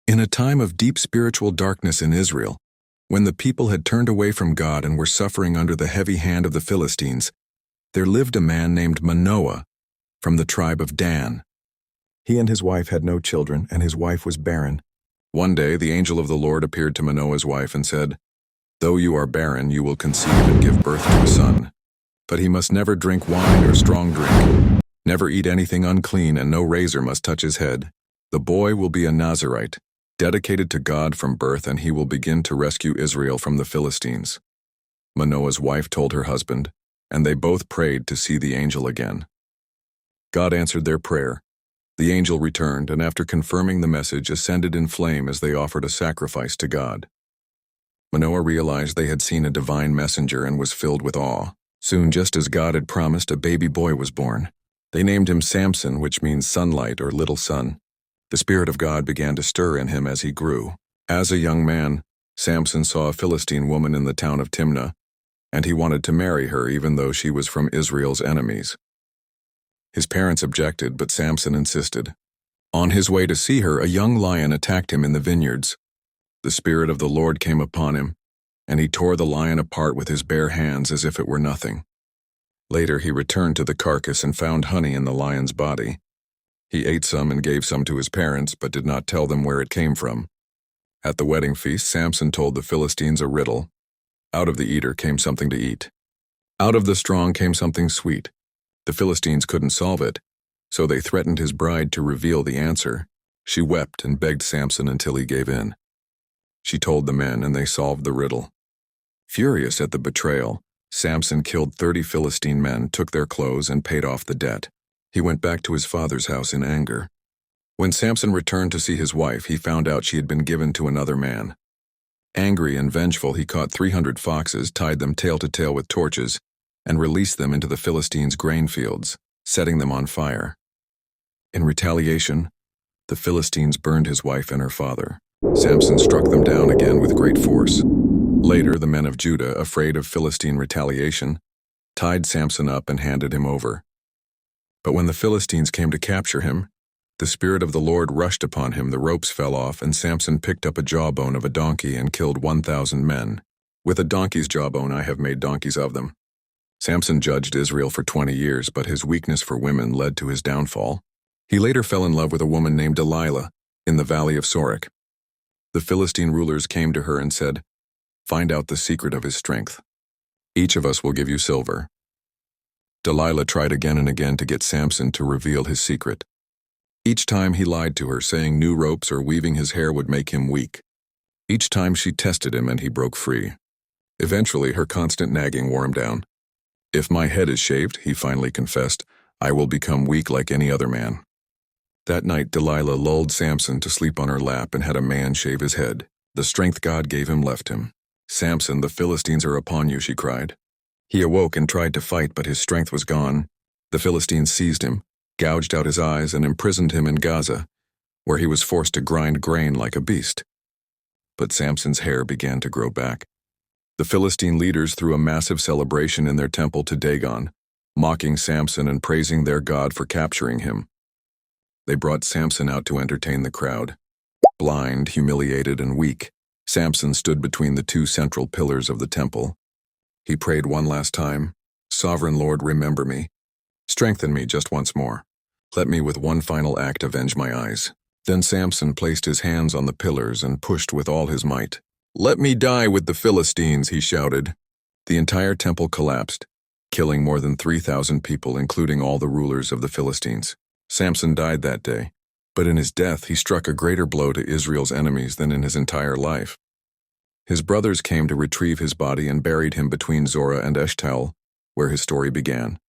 In a time of deep spiritual darkness in Israel, when the people had turned away from God and were suffering under the heavy hand of the Philistines, there lived a man named Manoah from the tribe of Dan. He and his wife had no children, and his wife was barren. One day the angel of the Lord appeared to Manoah's wife and said, "Though you are barren, you will conceive and give birth to a son. But he must never drink wine or strong drink, never eat anything unclean, and no razor must touch his head. The boy will be a Nazirite, dedicated to God from birth, and he will begin to rescue Israel from the Philistines." Manoah's wife told her husband, and they both prayed to see the angel again. God answered their prayer. The angel returned, and after confirming the message, ascended in flame as they offered a sacrifice to God. Manoah realized they had seen a divine messenger and was filled with awe. Soon, just as God had promised, a baby boy was born. They named him Samson, which means sunlight or little sun. The Spirit of God began to stir in him as he grew. As a young man, Samson saw a Philistine woman in the town of Timnah, and he wanted to marry her even though she was from Israel's enemies. His parents objected, but Samson insisted. On his way to see her, a young lion attacked him in the vineyards. The Spirit of the Lord came upon him, and he tore the lion apart with his bare hands as if it were nothing. Later he returned to the carcass and found honey in the lion's body. He ate some and gave some to his parents, but did not tell them where it came from. At the wedding feast, Samson told the Philistines a riddle. Out of the eater came something to eat. Out of the strong came something sweet. The Philistines couldn't solve it, so they threatened his bride to reveal the answer. She wept and begged Samson until he gave in. She told the men, and they solved the riddle. Furious at the betrayal, Samson killed 30 Philistine men, took their clothes, and paid off the debt. He went back to his father's house in anger. When Samson returned to see his wife, he found out she had been given to another man. Angry and vengeful, he caught 300 foxes, tied them tail to tail with torches, and released them into the Philistines' grain fields, setting them on fire. In retaliation, the Philistines burned his wife and her father. Samson struck them down again with great force. Later, the men of Judah, afraid of Philistine retaliation, tied Samson up and handed him over. But when the Philistines came to capture him, the Spirit of the Lord rushed upon him, the ropes fell off, and Samson picked up a jawbone of a donkey and killed 1,000 men. With a donkey's jawbone I have made donkeys of them. Samson judged Israel for 20 years, but his weakness for women led to his downfall. He later fell in love with a woman named Delilah in the valley of Sorek. The Philistine rulers came to her and said, "Find out the secret of his strength. Each of us will give you silver." Delilah tried again and again to get Samson to reveal his secret. Each time he lied to her, saying new ropes or weaving his hair would make him weak. Each time she tested him and he broke free. Eventually, her constant nagging wore him down. "If my head is shaved," he finally confessed, "I will become weak like any other man." That night, Delilah lulled Samson to sleep on her lap and had a man shave his head. The strength God gave him left him. "Samson, the Philistines are upon you," she cried. He awoke and tried to fight, but his strength was gone. The Philistines seized him, gouged out his eyes, and imprisoned him in Gaza, where he was forced to grind grain like a beast. But Samson's hair began to grow back. The Philistine leaders threw a massive celebration in their temple to Dagon, mocking Samson and praising their God for capturing him. They brought Samson out to entertain the crowd. Blind, humiliated, and weak, Samson stood between the two central pillars of the temple. He prayed one last time, "Sovereign Lord, remember me. Strengthen me just once more. Let me with one final act avenge my eyes." Then Samson placed his hands on the pillars and pushed with all his might. "Let me die with the Philistines," he shouted. The entire temple collapsed, killing more than 3,000 people, including all the rulers of the Philistines. Samson died that day, but in his death he struck a greater blow to Israel's enemies than in his entire life. His brothers came to retrieve his body and buried him between Zorah and Eshtaol, where his story began.